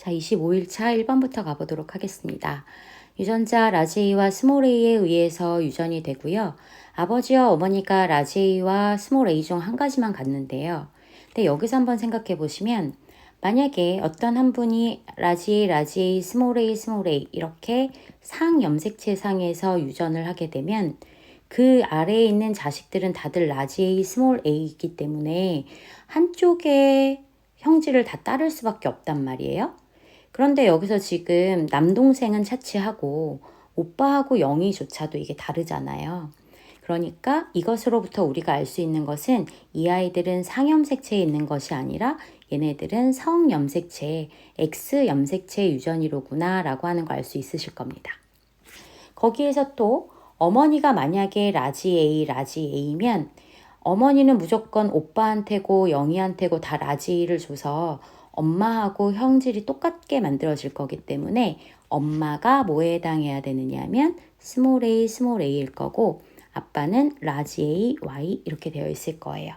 자, 25일차 1번부터 가보도록 하겠습니다. 유전자 라지 A와 스몰 a에 의해서 유전이 되고요. 아버지와 어머니가 라지 A와 스몰 a 중 한 가지만 갖는데요. 근데 여기서 한번 생각해 보시면 만약에 어떤 한 분이 라지 A, 스몰 a 이렇게 상염색체상에서 유전을 하게 되면 그 아래에 있는 자식들은 다들 라지 A, 스몰 a이기 때문에 한쪽의 형질을 다 따를 수밖에 없단 말이에요. 그런데 여기서 지금 남동생은 차치하고 오빠하고 영희조차도 이게 다르잖아요. 그러니까 이것으로부터 우리가 알 수 있는 것은 이 아이들은 상염색체에 있는 것이 아니라 얘네들은 성염색체, X염색체 유전이로구나 라고 하는 거 알 수 있으실 겁니다. 거기에서 또 어머니가 만약에 라지 A면 어머니는 무조건 오빠한테고 영희한테고 다 라지를 줘서 엄마하고 형질이 똑같게 만들어질 거기 때문에 엄마가 뭐에 해당해야 되느냐 하면 스몰 a일 거고 아빠는 라지 A, Y 이렇게 되어 있을 거예요.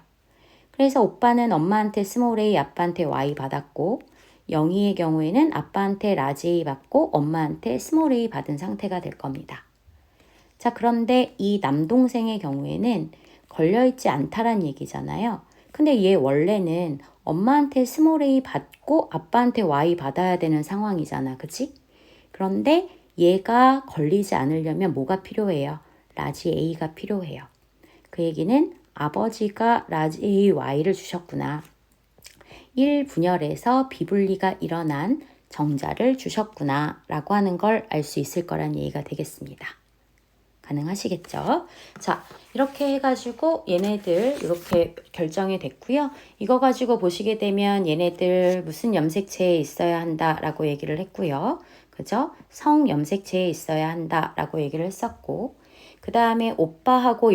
그래서 오빠는 엄마한테 스몰 a, 아빠한테 Y 받았고 영희의 경우에는 아빠한테 라지 A 받고 엄마한테 스몰 a 받은 상태가 될 겁니다. 자, 그런데 이 남동생의 경우에는 걸려있지 않다란 얘기잖아요. 근데 얘 원래는 엄마한테 스몰 a 받고 아빠한테 Y 받아야 되는 상황이잖아. 그치? 그런데 얘가 걸리지 않으려면 뭐가 필요해요? 라지 A가 필요해요. 그 얘기는 아버지가 라지 A, Y를 주셨구나. 1분열에서 비분리가 일어난 정자를 주셨구나 라고 하는 걸 알 수 있을 거란 얘기가 되겠습니다. 가능하시겠죠? 자, 이렇게 해가지고 얘네들 이렇게 결정이 됐고요. 이거 가지고 보시게 되면 얘네들 무슨 염색체에 있어야 한다라고 얘기를 했고요. 그죠? 성염색체에 있어야 한다라고 얘기를 했었고 그 다음에 오빠하고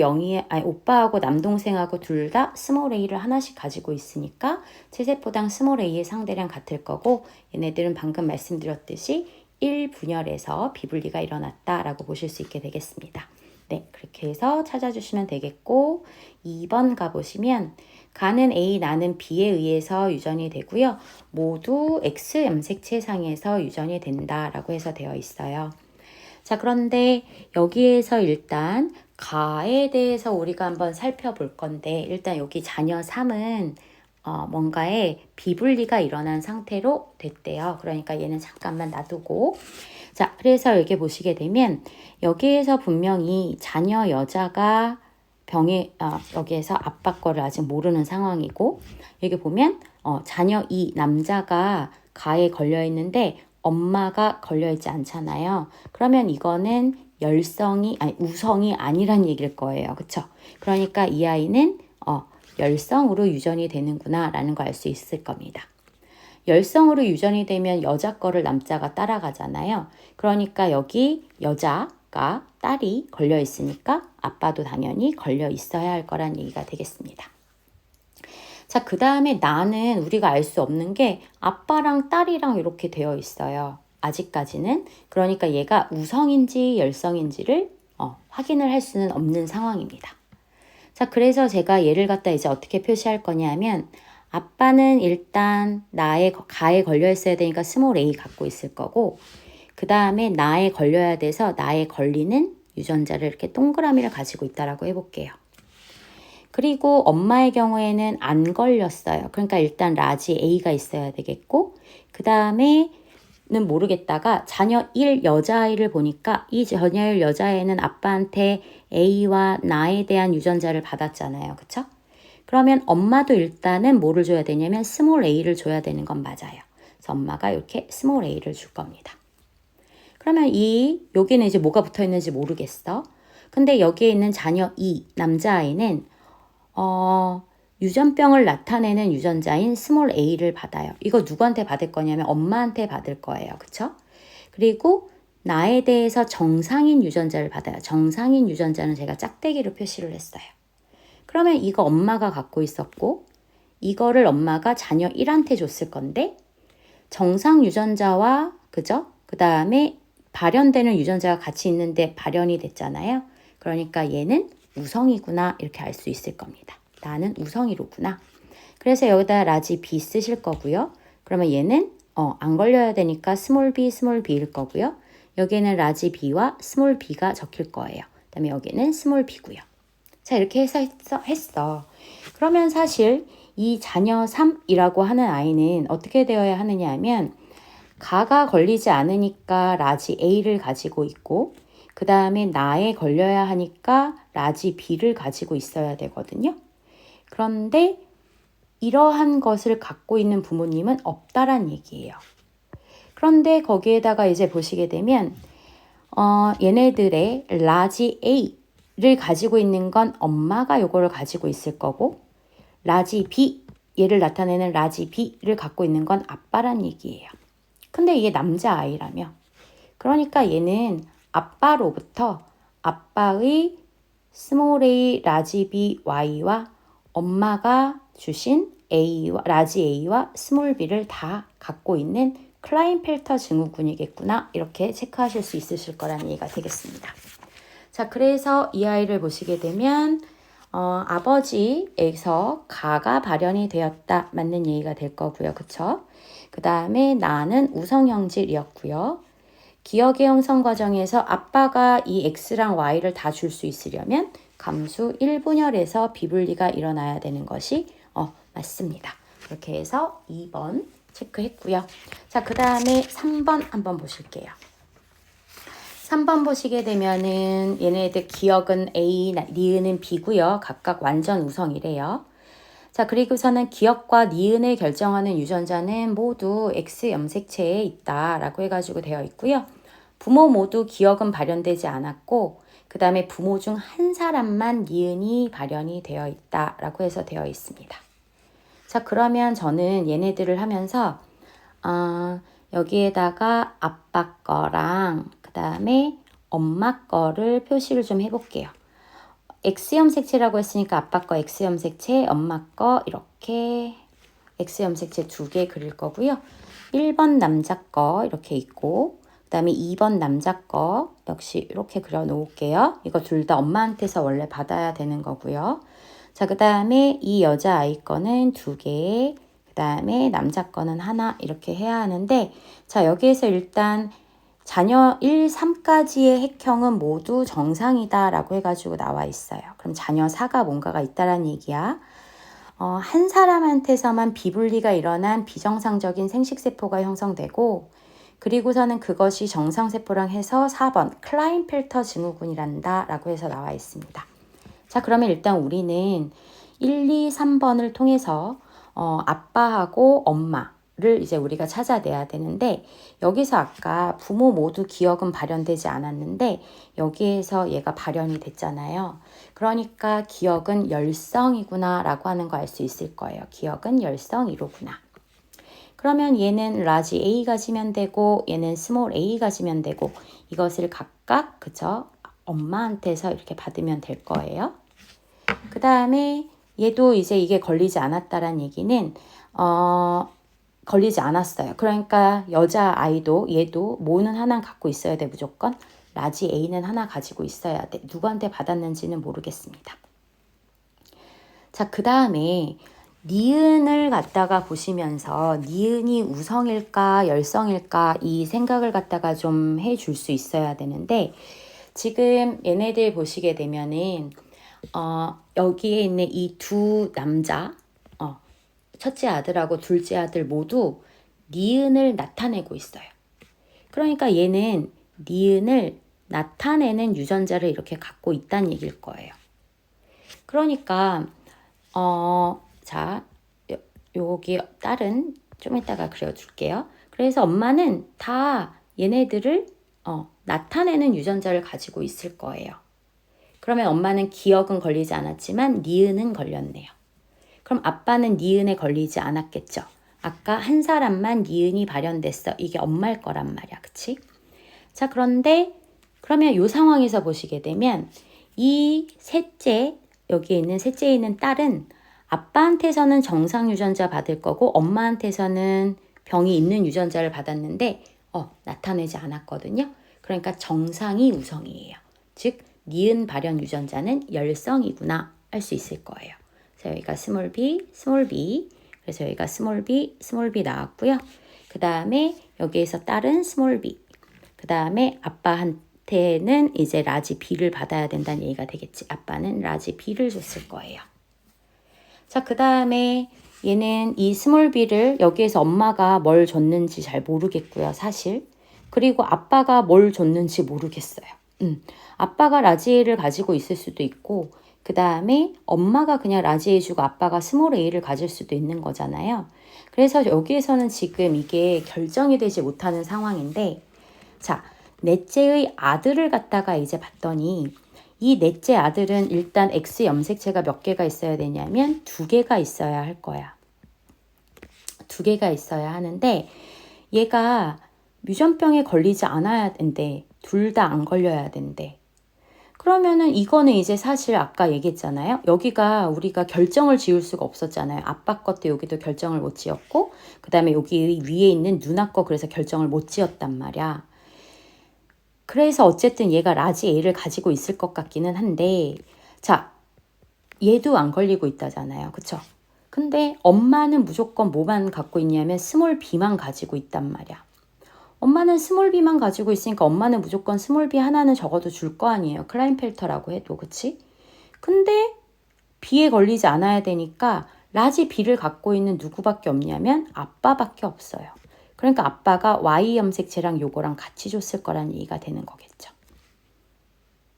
오빠하고 남동생하고 둘 다 스몰 a를 하나씩 가지고 있으니까 체세포당 스몰 a의 상대량 같을 거고 얘네들은 방금 말씀드렸듯이 1분열에서 비분리가 일어났다라고 보실 수 있게 되겠습니다. 네, 그렇게 해서 찾아주시면 되겠고 2번 가보시면 가는 A, 나는 B에 의해서 유전이 되고요. 모두 X 염색체상에서 유전이 된다라고 해서 되어 있어요. 자, 그런데 여기에서 일단 가에 대해서 우리가 한번 살펴볼 건데 일단 여기 자녀 3은 뭔가에 비분리가 일어난 상태로 됐대요. 그러니까 얘는 잠깐만 놔두고 자, 그래서 여기 보시게 되면 여기에서 분명히 자녀 여자가 여기에서 아빠 거를 아직 모르는 상황이고 여기 보면 자녀 2 남자가 가에 걸려 있는데 엄마가 걸려 있지 않잖아요. 그러면 이거는 우성이 아니란 얘기일 거예요. 그쵸? 그러니까 이 아이는 열성으로 유전이 되는구나 라는 거 알 수 있을 겁니다. 열성으로 유전이 되면 여자 거를 남자가 따라가잖아요. 그러니까 여기 여자가 딸이 걸려 있으니까 아빠도 당연히 걸려 있어야 할 거란 얘기가 되겠습니다. 자, 그 다음에 나는 우리가 알 수 없는 게 아빠랑 딸이랑 이렇게 되어 있어요. 아직까지는. 그러니까 얘가 우성인지 열성인지를 확인을 할 수는 없는 상황입니다. 자, 그래서 제가 얘를 갖다 이제 어떻게 표시할 거냐면 아빠는 일단 가에 걸려 있어야 되니까 스몰 a 갖고 있을 거고 그 다음에 나에 걸려야 돼서 나에 걸리는 유전자를 이렇게 동그라미를 가지고 있다라고 해볼게요. 그리고 엄마의 경우에는 안 걸렸어요. 그러니까 일단 라지 A가 있어야 되겠고 그 다음에는 모르겠다가 자녀 1 여자아이를 보니까 이 자녀 1 여자아이는 아빠한테 A와 나에 대한 유전자를 받았잖아요. 그쵸? 그러면 엄마도 일단은 뭐를 줘야 되냐면 스몰 a를 줘야 되는 건 맞아요. 그래서 엄마가 이렇게 스몰 a를 줄 겁니다. 그러면 여기는 이제 뭐가 붙어 있는지 모르겠어. 근데 여기에 있는 자녀 2 남자아이는 유전병을 나타내는 유전자인 스몰 a를 받아요. 이거 누구한테 받을 거냐면 엄마한테 받을 거예요. 그쵸? 그리고 나에 대해서 정상인 유전자를 받아요. 정상인 유전자는 제가 짝대기로 표시를 했어요. 그러면 이거 엄마가 갖고 있었고 이거를 엄마가 자녀 1한테 줬을 건데 정상 유전자와 그죠? 그 다음에 발현되는 유전자가 같이 있는데 발현이 됐잖아요. 그러니까 얘는 우성이구나 이렇게 알 수 있을 겁니다. 나는 우성이로구나. 그래서 여기다 라지 B 쓰실 거고요. 그러면 얘는 안 걸려야 되니까 스몰 b일 거고요. 여기에는 라지 b와 스몰 b가 적힐 거예요. 그다음에 여기는 스몰 b고요. 자, 이렇게 해서 했어. 그러면 사실 이 자녀 3이라고 하는 아이는 어떻게 되어야 하느냐 하면 가가 걸리지 않으니까 라지 A를 가지고 있고 그 다음에 나에 걸려야 하니까 라지 B를 가지고 있어야 되거든요. 그런데 이러한 것을 갖고 있는 부모님은 없다란 얘기예요. 그런데 거기에다가 이제 보시게 되면 얘네들의 라지 A를 가지고 있는 건 엄마가 요거를 가지고 있을 거고 라지 B, 얘를 나타내는 라지 B를 갖고 있는 건 아빠란 얘기예요. 근데 이게 남자아이라며. 그러니까 얘는 아빠로부터 아빠의 스몰 a, 라지 b, y와 엄마가 주신 라지 a와 스몰 b를 다 갖고 있는 클라인펠터 증후군이겠구나. 이렇게 체크하실 수 있으실 거라는 얘기가 되겠습니다. 자, 그래서 이 아이를 보시게 되면 아버지에서 가가 발현이 되었다. 맞는 얘기가 될 거고요. 그쵸? 그 다음에 나는 우성형질이었고요. 기억의 형성 과정에서 아빠가 이 X랑 Y를 다 줄 수 있으려면 감수 1분열에서 비분리가 일어나야 되는 것이 맞습니다. 이렇게 해서 2번 체크했고요. 자, 그 다음에 3번 한번 보실게요. 3번 보시게 되면은 얘네들 기억은 A, 니은은 B고요. 각각 완전 우성이래요. 자, 그리고서는 기억과 니은을 결정하는 유전자는 모두 X 염색체에 있다라고 해가지고 되어 있고요. 부모 모두 기억은 발현되지 않았고 그 다음에 부모 중 한 사람만 니은이 발현이 되어 있다라고 해서 되어 있습니다. 자, 그러면 저는 얘네들을 하면서 여기에다가 아빠 거랑 그 다음에 엄마 거를 표시를 좀 해볼게요. X염색체라고 했으니까 아빠 거 X염색체, 엄마 거 이렇게 X염색체 2개 그릴 거고요. 1번 남자 거 이렇게 있고 그 다음에 2번 남자 거 역시 이렇게 그려 놓을게요. 이거 둘 다 엄마한테서 원래 받아야 되는 거고요. 자, 그 다음에 이 여자아이 거는 2개, 그 다음에 남자 거는 하나 이렇게 해야 하는데 자, 여기에서 일단 자녀 1, 3까지의 핵형은 모두 정상이다 라고 해가지고 나와 있어요. 그럼 자녀 4가 뭔가가 있다라는 얘기야. 한 사람한테서만 비분리가 일어난 비정상적인 생식세포가 형성되고 그리고서는 그것이 정상세포랑 해서 4번 클라인펠터 증후군이란다 라고 해서 나와 있습니다. 자, 그러면 일단 우리는 1, 2, 3번을 통해서 아빠하고 엄마를 이제 우리가 찾아내야 되는데 여기서 아까 부모 모두 기억은 발현되지 않았는데 여기에서 얘가 발현이 됐잖아요. 그러니까 기억은 열성이구나 라고 하는 거 알 수 있을 거예요. 기억은 열성이로구나. 그러면 얘는 라지 A 가지면 되고 얘는 스몰 A 가지면 되고 이것을 각각 그쵸? 엄마한테서 이렇게 받으면 될 거예요. 그 다음에 얘도 이제 이게 걸리지 않았다란 얘기는 걸리지 않았어요. 그러니까 여자아이도 얘도 뭐는 하나 갖고 있어야 돼 무조건. 라지 A는 하나 가지고 있어야 돼. 누구한테 받았는지는 모르겠습니다. 자, 그 다음에 니은을 갖다가 보시면서 니은이 우성일까 열성일까 이 생각을 갖다가 좀 해줄 수 있어야 되는데 지금 얘네들 보시게 되면은 여기에 있는 이 두 남자 첫째 아들하고 둘째 아들 모두 니은을 나타내고 있어요. 그러니까 얘는 니은을 나타내는 유전자를 이렇게 갖고 있다는 얘기일 거예요. 그러니까 자, 여기 딸은 좀 이따가 그려줄게요. 그래서 엄마는 다 얘네들을 나타내는 유전자를 가지고 있을 거예요. 그러면 엄마는 기억은 걸리지 않았지만 니은은 걸렸네요. 그럼 아빠는 니은에 걸리지 않았겠죠. 아까 한 사람만 니은이 발현됐어. 이게 엄마일 거란 말이야. 그치? 자, 그런데 그러면 이 상황에서 보시게 되면 이 셋째, 여기에 있는 셋째에 있는 딸은 아빠한테서는 정상 유전자 받을 거고 엄마한테서는 병이 있는 유전자를 받았는데 나타내지 않았거든요. 그러니까 정상이 우성이에요. 즉 니은 발현 유전자는 열성이구나 할 수 있을 거예요. 그래서 여기가 스몰 b, 스몰 b, 그래서 여기가 스몰 b, 스몰 b 나왔고요. 그 다음에 여기에서 딸은 스몰 b. 그 다음에 아빠한테는 이제 라지 b를 받아야 된다는 얘기가 되겠지. 아빠는 라지 b를 줬을 거예요. 자, 그 다음에 얘는 이 스몰 b를 여기에서 엄마가 뭘 줬는지 잘 모르겠고요, 사실. 그리고 아빠가 뭘 줬는지 모르겠어요. 아빠가 라지 a를 가지고 있을 수도 있고, 그 다음에 엄마가 그냥 라지 a 주고 아빠가 스몰 a를 가질 수도 있는 거잖아요. 그래서 여기에서는 지금 이게 결정이 되지 못하는 상황인데, 자, 넷째의 아들을 갖다가 이제 봤더니 이 넷째 아들은 일단 X 염색체가 몇 개가 있어야 되냐면 2개가 있어야 할 거야. 2개가 있어야 하는데 얘가 뮤전병에 걸리지 않아야 된대. 둘 다 안 걸려야 된대. 그러면은 이거는 이제 사실 아까 얘기했잖아요. 여기가 우리가 결정을 지을 수가 없었잖아요. 아빠 것도 여기도 결정을 못 지었고 그 다음에 여기 위에 있는 누나 거 그래서 결정을 못 지었단 말이야. 그래서 어쨌든 얘가 라지 A를 가지고 있을 것 같기는 한데 자, 얘도 안 걸리고 있다잖아요. 그쵸? 근데 엄마는 무조건 뭐만 갖고 있냐면 스몰 b만 가지고 있단 말이야. 엄마는 스몰 b만 가지고 있으니까 엄마는 무조건 스몰 b 하나는 적어도 줄 거 아니에요. 클라인펠터라고 해도. 그치? 근데 b에 걸리지 않아야 되니까 라지 b를 갖고 있는 누구밖에 없냐면 아빠밖에 없어요. 그러니까 아빠가 Y 염색체랑 요거랑 같이 줬을 거란 얘기가 되는 거겠죠.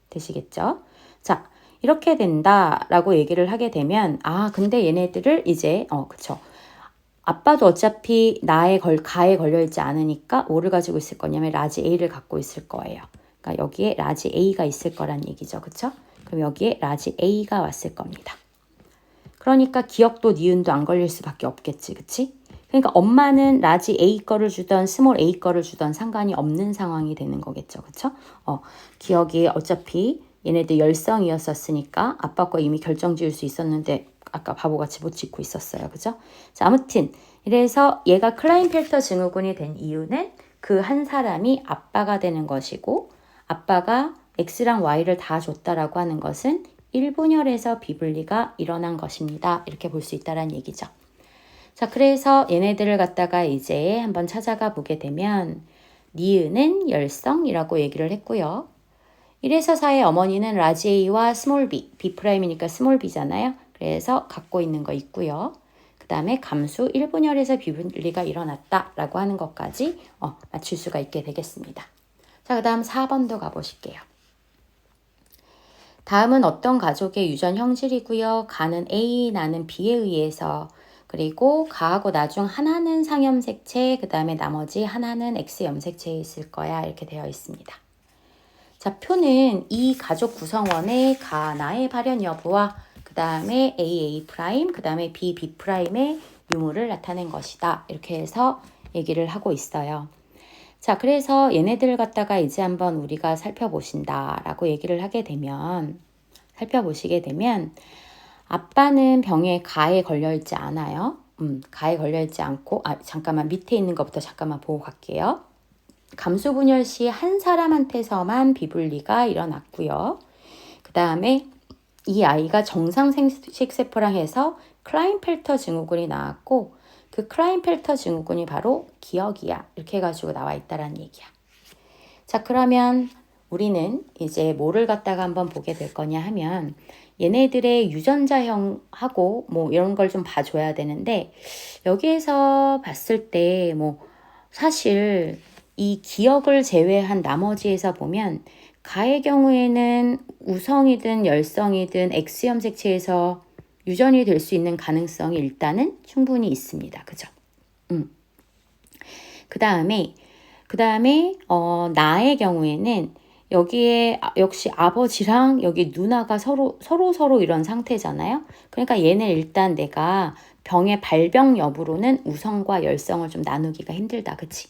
되시겠죠? 자, 이렇게 된다라고 얘기를 하게 되면 근데 얘네들을 이제 그쵸. 아빠도 어차피 가에 걸려있지 않으니까 뭐를 가지고 있을 거냐면 라지 A를 갖고 있을 거예요. 그러니까 여기에 라지 A가 있을 거란 얘기죠. 그쵸? 그럼 여기에 라지 A가 왔을 겁니다. 그러니까 기억도 니은도 안 걸릴 수밖에 없겠지. 그치? 그러니까 엄마는 라지 A 거를 주던 스몰 A 거를 주던 상관이 없는 상황이 되는 거겠죠. 그쵸? 기억이 어차피 얘네들 열성이었었으니까 아빠 거 이미 결정 지을 수 있었는데 아까 바보같이 못 짓고 있었어요. 그죠? 자, 아무튼 이래서 얘가 클라인펠터 증후군이 된 이유는 그 한 사람이 아빠가 되는 것이고 아빠가 X랑 Y를 다 줬다라고 하는 것은 1분열에서 비분리가 일어난 것입니다. 이렇게 볼 수 있다는 얘기죠. 자, 그래서 얘네들을 갖다가 이제 한번 찾아가 보게 되면 니은은 열성이라고 얘기를 했고요. 이래서사의 어머니는 라지 A와 스몰 b, B'이니까 스몰 b잖아요. 그래서 갖고 있는 거 있고요. 그 다음에 감수 1분열에서 비분리가 일어났다라고 하는 것까지 맞출 수가 있게 되겠습니다. 자, 그 다음 4번도 가보실게요. 다음은 어떤 가족의 유전 형질이고요. 가는 A, 나는 B에 의해서 그리고 가하고 나 중 하나는 상염색체, 그 다음에 나머지 하나는 X염색체에 있을 거야. 이렇게 되어 있습니다. 자, 표는 이 가족 구성원의 가, 나의 발현 여부와 그 다음에 AA', 그 다음에 BB'의 유무를 나타낸 것이다. 이렇게 해서 얘기를 하고 있어요. 자, 그래서 얘네들 갖다가 이제 한번 우리가 살펴보시게 되면 아빠는 병에 가에 걸려있지 않아요. 가에 걸려있지 않고 잠깐만 밑에 있는 것부터 잠깐만 보고 갈게요. 감수분열 시 한 사람한테서만 비분리가 일어났고요. 그 다음에 이 아이가 정상 생식세포랑 해서 클라인펠터 증후군이 나왔고 그 클라인펠터 증후군이 바로 기억이야. 이렇게 해가지고 나와 있다라는 얘기야. 자, 그러면 우리는 이제 뭐를 갖다가 한번 보게 될 거냐 하면 얘네들의 유전자형하고 뭐 이런 걸 좀 봐줘야 되는데 여기에서 봤을 때 뭐 사실 이 기억을 제외한 나머지에서 보면 가의 경우에는 우성이든 열성이든 X염색체에서 유전이 될 수 있는 가능성이 일단은 충분히 있습니다. 그죠? 그 다음에 나의 경우에는 여기에 역시 아버지랑 여기 누나가 서로 이런 상태잖아요. 그러니까 얘는 일단 내가 병의 발병 여부로는 우성과 열성을 좀 나누기가 힘들다. 그치?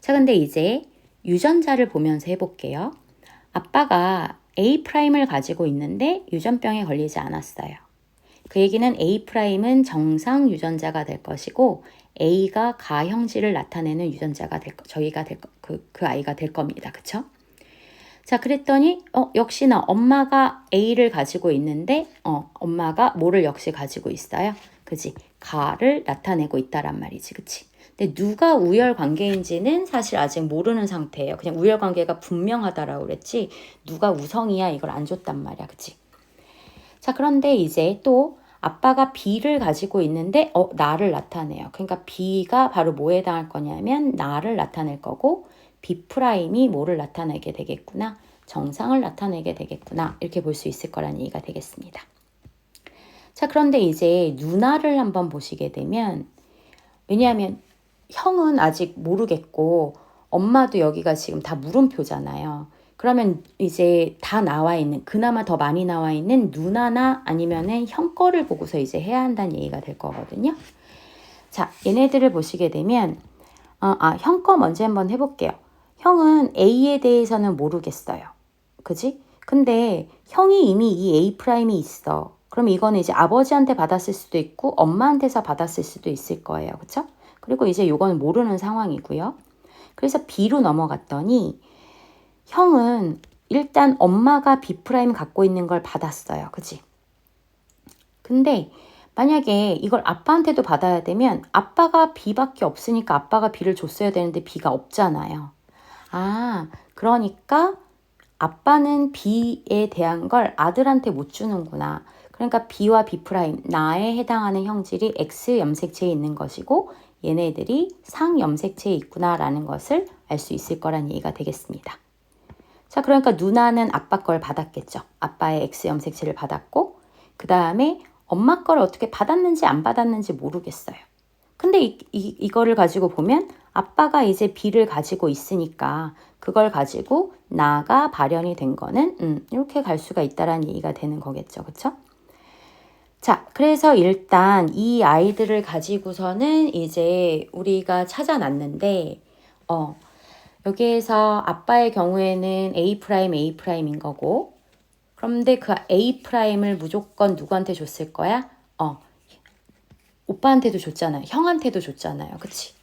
자, 근데 이제 유전자를 보면서 해볼게요. 아빠가 A'을 가지고 있는데 유전병에 걸리지 않았어요. 그 얘기는 A'은 정상 유전자가 될 것이고 A가 가 형질을 나타내는 유전자가 그 아이가 될 겁니다. 그쵸? 자, 그랬더니 역시나 엄마가 A를 가지고 있는데 엄마가 뭐를 역시 가지고 있어요? 그치? 가를 나타내고 있다란 말이지. 그치? 근데 누가 우열 관계인지는 사실 아직 모르는 상태예요. 그냥 우열 관계가 분명하다라고 그랬지 누가 우성이야 이걸 안 줬단 말이야. 그치? 자, 그런데 이제 또 아빠가 B를 가지고 있는데 나를 나타내요. 그러니까 B가 바로 뭐에 해당할 거냐면 나를 나타낼 거고 B'이 뭐를 나타내게 되겠구나. 정상을 나타내게 되겠구나. 이렇게 볼 수 있을 거라는 얘기가 되겠습니다. 자, 그런데 이제 누나를 한번 보시게 되면 왜냐하면 형은 아직 모르겠고 엄마도 여기가 지금 다 물음표잖아요. 그러면 이제 다 나와 있는 그나마 더 많이 나와 있는 누나나 아니면은 형 거를 보고서 이제 해야 한다는 얘기가 될 거거든요. 자, 얘네들을 보시게 되면 형 거 먼저 한번 해볼게요. 형은 A에 대해서는 모르겠어요. 그지? 근데 형이 이미 이 A'이 있어. 그럼 이거는 이제 아버지한테 받았을 수도 있고 엄마한테서 받았을 수도 있을 거예요. 그쵸? 그리고 이제 요거는 모르는 상황이고요. 그래서 B로 넘어갔더니 형은 일단 엄마가 B' 갖고 있는 걸 받았어요. 그치? 근데 만약에 이걸 아빠한테도 받아야 되면 아빠가 B밖에 없으니까 아빠가 B를 줬어야 되는데 B가 없잖아요. 그러니까 아빠는 B에 대한 걸 아들한테 못 주는구나. 그러니까 B와 B' 나에 해당하는 형질이 X 염색체에 있는 것이고 얘네들이 상 염색체에 있구나라는 것을 알 수 있을 거란 얘기가 되겠습니다. 자, 그러니까 누나는 아빠 걸 받았겠죠. 아빠의 X 염색체를 받았고 그 다음에 엄마 걸 어떻게 받았는지 안 받았는지 모르겠어요. 근데 이거를 가지고 보면 아빠가 이제 B를 가지고 있으니까 그걸 가지고 나가 발현이 된 거는 이렇게 갈 수가 있다라는 얘기가 되는 거겠죠. 그쵸? 자, 그래서 일단 이 아이들을 가지고서는 이제 우리가 찾아놨는데 여기에서 아빠의 경우에는 A'A'인 거고 그런데 그 A'을 무조건 누구한테 줬을 거야? 오빠한테도 줬잖아요. 형한테도 줬잖아요. 그치?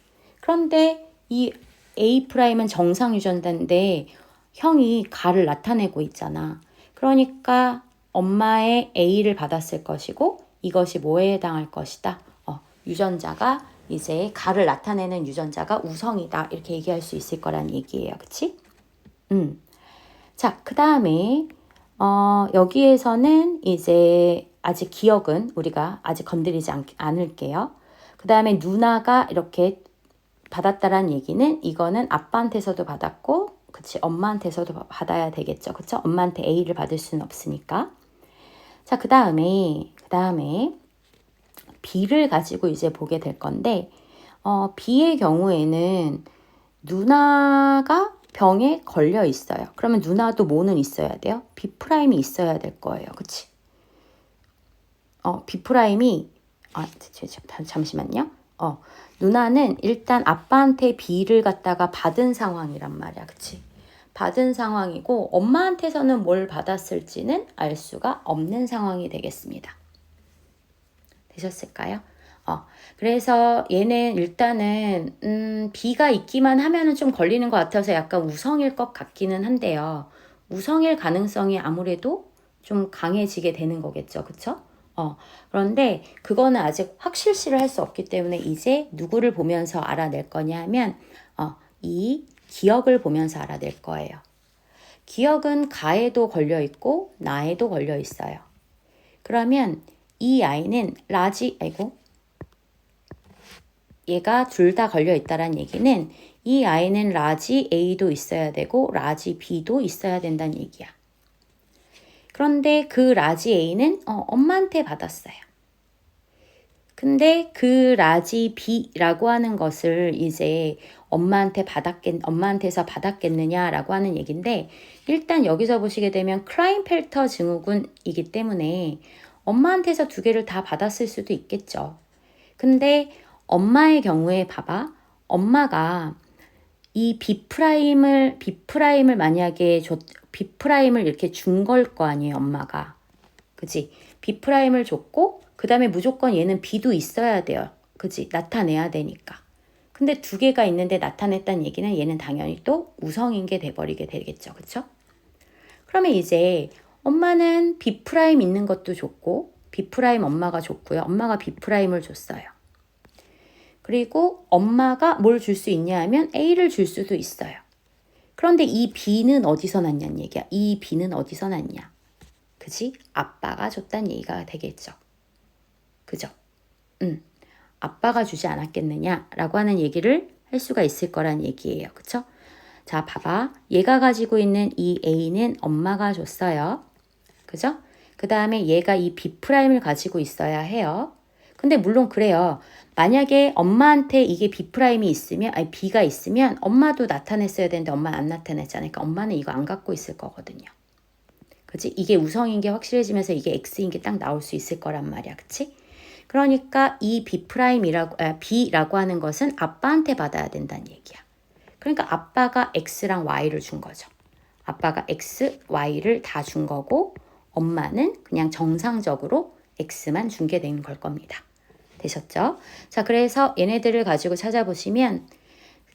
그런데 이 A'은 정상 유전자인데 형이 가를 나타내고 있잖아. 그러니까 엄마의 A를 받았을 것이고 이것이 뭐에 해당할 것이다? 유전자가 이제 가를 나타내는 유전자가 우성이다. 이렇게 얘기할 수 있을 거란 얘기예요. 그치? 자, 그 다음에 여기에서는 이제 아직 기억은 우리가 아직 건드리지 않을게요. 그 다음에 누나가 이렇게 받았다란 얘기는 이거는 아빠한테서도 받았고 그치 엄마한테서도 받아야 되겠죠. 그쵸? 엄마한테 A를 받을 수는 없으니까. 자, 그 다음에 B를 가지고 이제 보게 될 건데 B의 경우에는 누나가 병에 걸려 있어요. 그러면 누나도 뭐는 있어야 돼요? B'이 있어야 될 거예요. 그치? B'이 잠시만요. 누나는 일단 아빠한테 B를 갖다가 받은 상황이란 말이야. 그치? 받은 상황이고 엄마한테서는 뭘 받았을지는 알 수가 없는 상황이 되겠습니다. 되셨을까요? 그래서 얘는 일단은 B가 있기만 하면은 좀 걸리는 것 같아서 약간 우성일 것 같기는 한데요. 우성일 가능성이 아무래도 좀 강해지게 되는 거겠죠. 그쵸? 그런데 그거는 아직 확실시를 할 수 없기 때문에 이제 누구를 보면서 알아낼 거냐 하면 이 기억을 보면서 알아낼 거예요. 기억은 가에도 걸려 있고 나에도 걸려 있어요. 그러면 이 아이는 얘가 둘 다 걸려 있다란 얘기는 이 아이는 라지 A도 있어야 되고 라지 B도 있어야 된다는 얘기야. 그런데 그 라지 A는 엄마한테 받았어요. 근데 그 라지 B라고 하는 것을 이제 엄마한테서 받았겠느냐라고 하는 얘기인데 일단 여기서 보시게 되면 클라인펠터 증후군이기 때문에 엄마한테서 두 개를 다 받았을 수도 있겠죠. 근데 엄마의 경우에 봐봐. 엄마가 이 B'을 만약에 B'을 이렇게 준 걸 거 아니에요, 엄마가. 그치? B'을 줬고 그 다음에 무조건 얘는 B도 있어야 돼요. 그치? 나타내야 되니까. 근데 두 개가 있는데 나타냈다는 얘기는 얘는 당연히 또 우성인 게 돼버리게 되겠죠. 그쵸? 그러면 이제 엄마는 B' 있는 것도 줬고 B' 엄마가 줬고요. 엄마가 B'을 줬어요. 그리고 엄마가 뭘 줄 수 있냐 하면 A를 줄 수도 있어요. 그런데 이 B는 어디서 났냐는 얘기야. 이 B는 어디서 났냐. 그지? 아빠가 줬다는 얘기가 되겠죠. 그죠? 아빠가 주지 않았겠느냐라고 하는 얘기를 할 수가 있을 거란 얘기예요. 그쵸? 자, 봐봐. 얘가 가지고 있는 이 A는 엄마가 줬어요. 그죠? 그 다음에 얘가 이 B'을 가지고 있어야 해요. 근데 물론 그래요. 만약에 엄마한테 이게 B'이 있으면, 아니 B가 있으면 엄마도 나타냈어야 되는데 엄마는 안 나타냈잖아요. 그러니까 엄마는 이거 안 갖고 있을 거거든요. 그치? 이게 우성인 게 확실해지면서 이게 X인 게 딱 나올 수 있을 거란 말이야. 그치? 그러니까 이 B라고 하는 것은 아빠한테 받아야 된다는 얘기야. 그러니까 아빠가 X랑 Y를 준 거죠. 아빠가 X, Y를 다 준 거고 엄마는 그냥 정상적으로 X만 준 게 된 걸 겁니다. 되셨죠? 자, 그래서 얘네들을 가지고 찾아보시면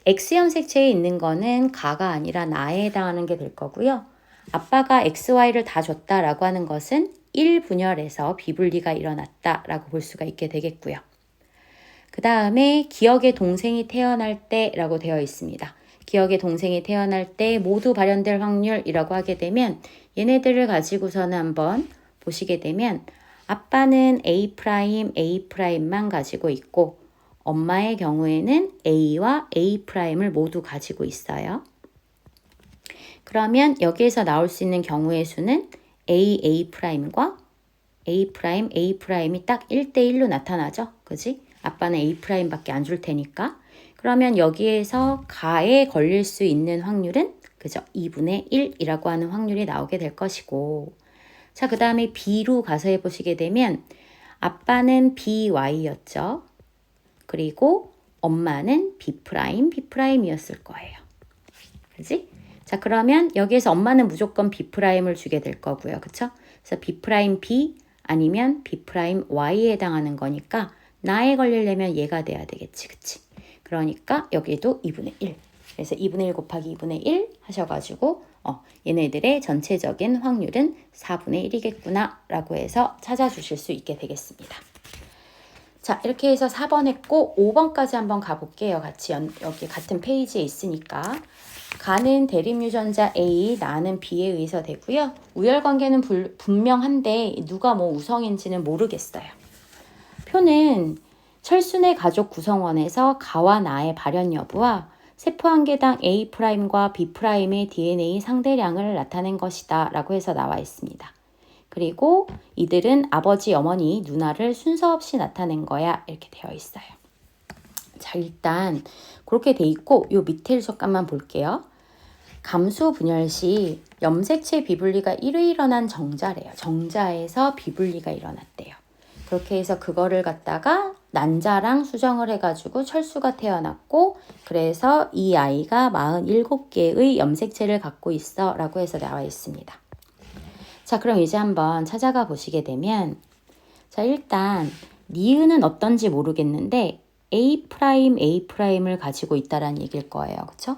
X형 색채에 있는 거는 가가 아니라 나에 해당하는 게 될 거고요. 아빠가 X, Y를 다 줬다라고 하는 것은 1분열에서 비분리가 일어났다라고 볼 수가 있게 되겠고요. 그 다음에 기억의 동생이 태어날 때라고 되어 있습니다. 기억의 동생이 태어날 때 모두 발현될 확률이라고 하게 되면 얘네들을 가지고서는 한번 보시게 되면 아빠는 A'A'만 가지고 있고 엄마의 경우에는 A와 A'을 모두 가지고 있어요. 그러면 여기에서 나올 수 있는 경우의 수는 A'A'과 A'A'이 딱 1대1로 나타나죠. 그지? 아빠는 A'밖에 안 줄 테니까. 그러면 여기에서 가에 걸릴 수 있는 확률은 그죠? 2분의 1이라고 하는 확률이 나오게 될 것이고 자, 그 다음에 B로 가서 해보시게 되면 아빠는 BY였죠. 그리고 엄마는 B'이었을 거예요. 그지? 자, 그러면 여기에서 엄마는 무조건 B'을 주게 될 거고요. 그쵸? 그래서 B'B 아니면 B'Y에 해당하는 거니까 나에 걸리려면 얘가 돼야 되겠지. 그치? 그러니까 여기도 2분의 1. 그래서 2분의 1 곱하기 2분의 1 하셔가지고 얘네들의 전체적인 확률은 4분의 1이겠구나 라고 해서 찾아주실 수 있게 되겠습니다. 자, 이렇게 해서 4번 했고 5번까지 한번 가볼게요. 같이 여기 같은 페이지에 있으니까. 가는 대립유전자 A, 나는 B에 의해서 되고요. 우열관계는 분명한데 누가 뭐 우성인지는 모르겠어요. 표는 철순의 가족 구성원에서 가와 나의 발현 여부와 세포 한 개당 A'과 B'의 DNA 상대량을 나타낸 것이다 라고 해서 나와 있습니다. 그리고 이들은 아버지, 어머니, 누나를 순서 없이 나타낸 거야 이렇게 되어 있어요. 자, 일단 그렇게 돼 있고 요 밑에 잠깐만 볼게요. 감수 분열 시 염색체 비분리가 1회 일어난 정자래요. 정자에서 비분리가 일어났대요. 그렇게 해서 그거를 갖다가 난자랑 수정을 해가지고 철수가 태어났고 그래서 이 아이가 47개의 염색체를 갖고 있어 라고 해서 나와 있습니다. 자, 그럼 이제 한번 찾아가 보시게 되면 자, 일단 니은은 어떤지 모르겠는데 A'A'을 가지고 있다라는 얘기일 거예요. 그쵸?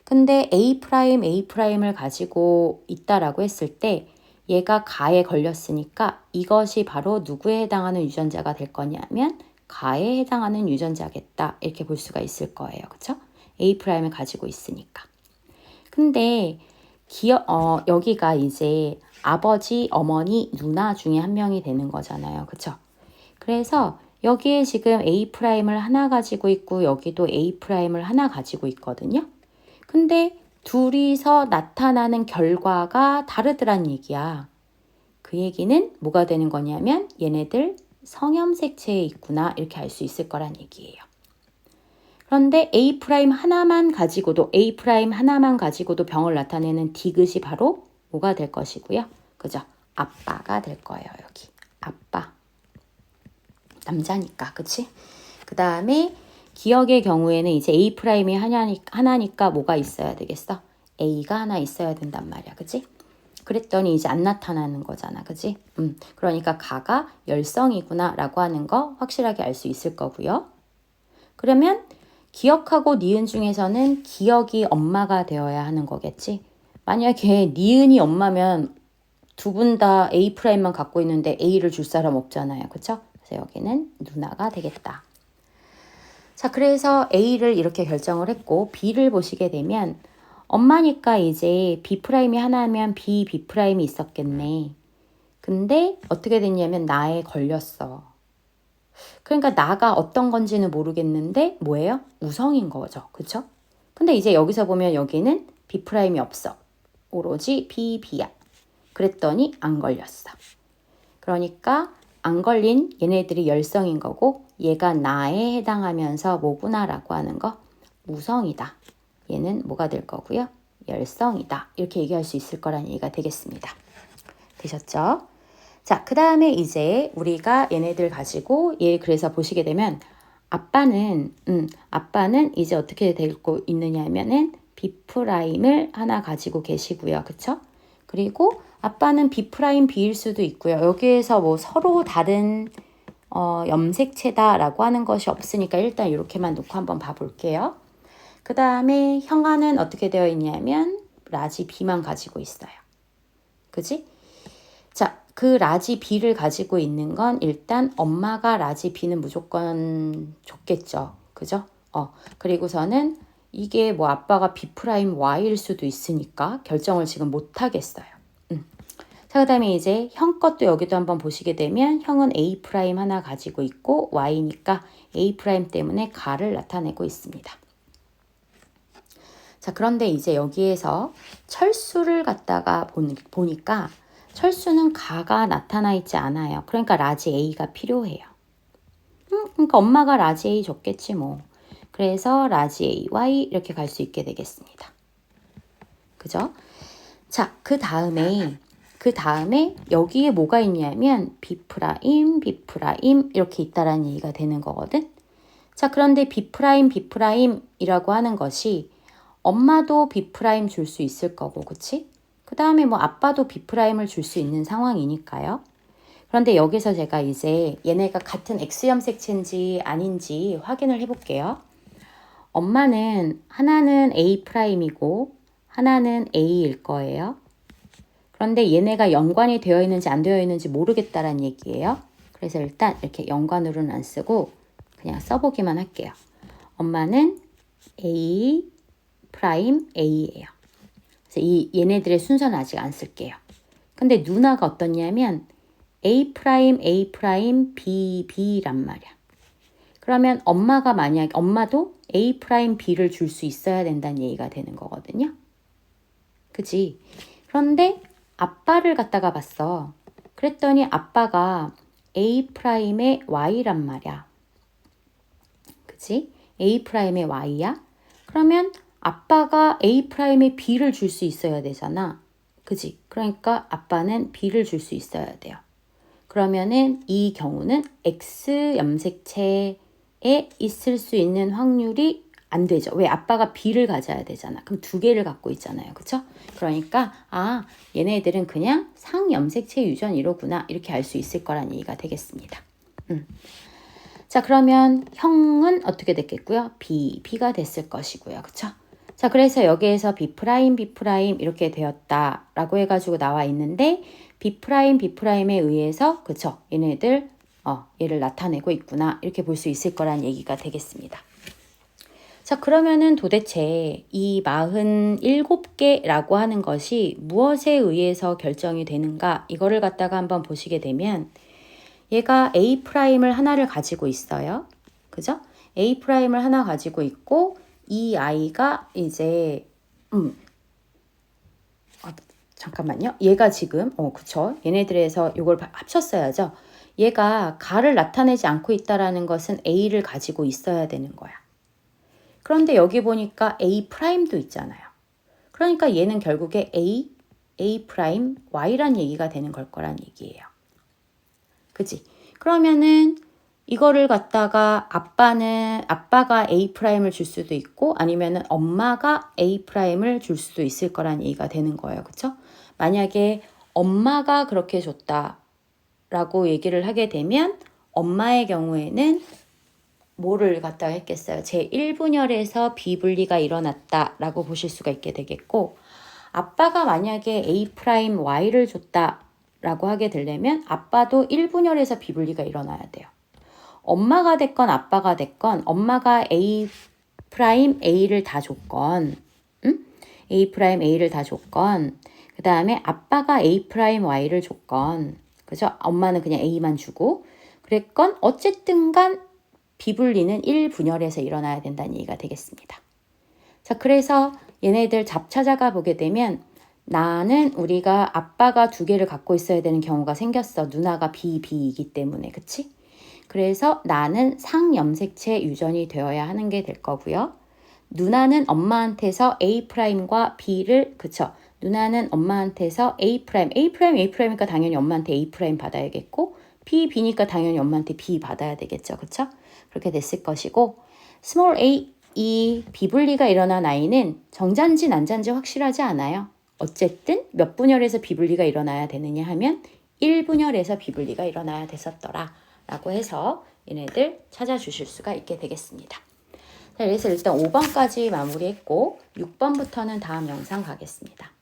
근데 A'A'을 가지고 있다라고 했을 때 얘가 가에 걸렸으니까 이것이 바로 누구에 해당하는 유전자가 될 거냐면 가에 해당하는 유전자겠다 이렇게 볼 수가 있을 거예요. 그쵸? A'을 가지고 있으니까. 근데 여기가 이제 아버지, 어머니, 누나 중에 한 명이 되는 거잖아요. 그쵸? 그래서 여기에 지금 A'를 하나 가지고 있고 여기도 A'를 하나 가지고 있거든요. 근데 둘이서 나타나는 결과가 다르더란 얘기야. 그 얘기는 뭐가 되는 거냐면 얘네들 성염색체에 있구나 이렇게 알 수 있을 거란 얘기예요. 그런데 A' 하나만 가지고도 병을 나타내는 디귿이 바로 뭐가 될 것이고요. 그죠? 아빠가 될 거예요. 여기 아빠. 남자니까 그치? 그 다음에 기억의 경우에는 이제 A'이 하나니까 뭐가 있어야 되겠어? A가 하나 있어야 된단 말이야. 그치? 그랬더니 이제 안 나타나는 거잖아. 그치? 그러니까 가가 열성이구나 라고 하는 거 확실하게 알 수 있을 거고요. 그러면 기억하고 니은 중에서는 기억이 엄마가 되어야 하는 거겠지? 만약에 니은이 엄마면 두 분 다 A'만 갖고 있는데 A를 줄 사람 없잖아요. 그쵸? 그래서 여기는 누나가 되겠다. 자, 그래서 A를 이렇게 결정을 했고 B를 보시게 되면 엄마니까 이제 B'이 하나면 B'이 있었겠네. 근데 어떻게 됐냐면 나에 걸렸어. 그러니까 나가 어떤 건지는 모르겠는데 뭐예요? 우성인 거죠. 그쵸? 근데 이제 여기서 보면 여기는 B'이 없어. 오로지 B야. 그랬더니 안 걸렸어. 그러니까 안 걸린 얘네들이 열성인 거고 얘가 나에 해당하면서 뭐구나라고 하는 거 우성이다. 얘는 뭐가 될 거고요? 열성이다. 이렇게 얘기할 수 있을 거란 얘기가 되겠습니다. 되셨죠? 자, 그 다음에 이제 우리가 얘네들 가지고 얘 그래서 보시게 되면 아빠는 이제 어떻게 되고 있느냐 하면은 B'을 하나 가지고 계시고요. 그쵸? 그리고 아빠는 B'일 수도 있고요. 여기에서 뭐 서로 다른 염색체다라고 하는 것이 없으니까 일단 이렇게만 놓고 한번 봐볼게요. 그 다음에 형아는 어떻게 되어 있냐면 라지 B만 가지고 있어요. 그지? 자, 그 라지 B를 가지고 있는 건 일단 엄마가 라지 B는 무조건 좋겠죠. 그죠? 그리고서는 이게 뭐 아빠가 B'Y일 수도 있으니까 결정을 지금 못 하겠어요. 자, 그 다음에 이제 형 것도 여기도 한번 보시게 되면 형은 A' 하나 가지고 있고 Y니까 A' 때문에 가를 나타내고 있습니다. 자, 그런데 이제 여기에서 철수를 갖다가 보니까 철수는 가가 나타나 있지 않아요. 그러니까 라지 A가 필요해요. 그러니까 엄마가 라지 A 줬겠지 뭐. 그래서 라지 A, Y 이렇게 갈 수 있게 되겠습니다. 그죠? 자, 그 다음에 여기에 뭐가 있냐면 B' 이렇게 있다라는 얘기가 되는 거거든. 자, 그런데 B'이라고 하는 것이 엄마도 B' 줄 수 있을 거고, 그치? 그 다음에 뭐 아빠도 B'을 줄 수 있는 상황이니까요. 그런데 여기서 제가 이제 얘네가 같은 X염색체인지 아닌지 확인을 해볼게요. 엄마는 하나는 A'이고 하나는 A일 거예요. 그런데 얘네가 연관이 되어 있는지 안 되어 있는지 모르겠다라는 얘기예요. 그래서 일단 이렇게 연관으로는 안 쓰고 그냥 써보기만 할게요. 엄마는 A', A예요. 그래서 얘네들의 순서는 아직 안 쓸게요. 근데 누나가 어떻냐면 A', B란 말이야. 그러면 엄마가 만약에 엄마도 A', B를 줄 수 있어야 된다는 얘기가 되는 거거든요. 그치? 그런데 아빠를 갖다가 봤어. 그랬더니 아빠가 A'의 Y란 말이야. 그치? A'의 Y야? 그러면 아빠가 A'의 B를 줄 수 있어야 되잖아. 그치? 그러니까 아빠는 B를 줄 수 있어야 돼요. 그러면은 이 경우는 X 염색체에 있을 수 있는 확률이 안 되죠. 왜? 아빠가 B를 가져야 되잖아. 그럼 두 개를 갖고 있잖아요. 그쵸? 그러니까 얘네들은 그냥 상염색체 유전이로구나 이렇게 알 수 있을 거란 얘기가 되겠습니다. 자, 그러면 형은 어떻게 됐겠고요? B가 됐을 것이고요. 그쵸? 자, 그래서 여기에서 B' 이렇게 되었다라고 해가지고 나와 있는데 B'에 의해서 그쵸? 얘네들 얘를 나타내고 있구나 이렇게 볼 수 있을 거란 얘기가 되겠습니다. 자, 그러면은 도대체 이 47개라고 하는 것이 무엇에 의해서 결정이 되는가 이거를 갖다가 한번 보시게 되면 얘가 A'을 하나를 가지고 있어요. 그죠? A'을 하나 가지고 있고 이 아이가 이제 잠깐만요. 얘가 지금 그쵸? 얘네들에서 이걸 합쳤어야죠. 얘가 가를 나타내지 않고 있다라는 것은 A를 가지고 있어야 되는 거야. 그런데 여기 보니까 A'도 있잖아요. 그러니까 얘는 결국에 Y란 얘기가 되는 걸 거란 얘기예요. 그치? 그러면은 이거를 갖다가 아빠가 A'을 줄 수도 있고 아니면은 엄마가 A'을 줄 수도 있을 거란 얘기가 되는 거예요. 그쵸? 만약에 엄마가 그렇게 줬다라고 얘기를 하게 되면 엄마의 경우에는 뭐를 갖다가 했겠어요? 제1분열에서 비분리가 일어났다라고 보실 수가 있게 되겠고 아빠가 만약에 A'Y를 줬다라고 하게 되려면 아빠도 1분열에서 비분리가 일어나야 돼요. 엄마가 됐건 아빠가 됐건 엄마가 A 프라임 A를 다 줬건 A 프라임 A를 다 줬건 그 다음에 아빠가 A 프라임 Y를 줬건 그죠? 엄마는 그냥 A만 주고 그랬건 어쨌든 간 비분리는 1분열에서 일어나야 된다는 얘기가 되겠습니다. 자, 그래서 얘네들 찾아가 보게 되면 나는 우리가 아빠가 2개를 갖고 있어야 되는 경우가 생겼어. 누나가 B이기 때문에. 그치? 그래서 나는 상염색체 유전이 되어야 하는 게 될 거고요. 누나는 엄마한테서 A'과 B를 그쵸? 누나는 엄마한테서 A'이니까 당연히 엄마한테 A' 받아야겠고 B니까 당연히 엄마한테 B 받아야 되겠죠. 그쵸? 그렇게 됐을 것이고 스몰 a 이 비분리가 일어난 아이는 정자인지 난자인지 확실하지 않아요. 어쨌든 몇 분열에서 비분리가 일어나야 되느냐 하면 1분열에서 비분리가 일어나야 됐었더라 라고 해서 얘네들 찾아주실 수가 있게 되겠습니다. 자, 그래서 일단 5번까지 마무리했고 6번부터는 다음 영상 가겠습니다.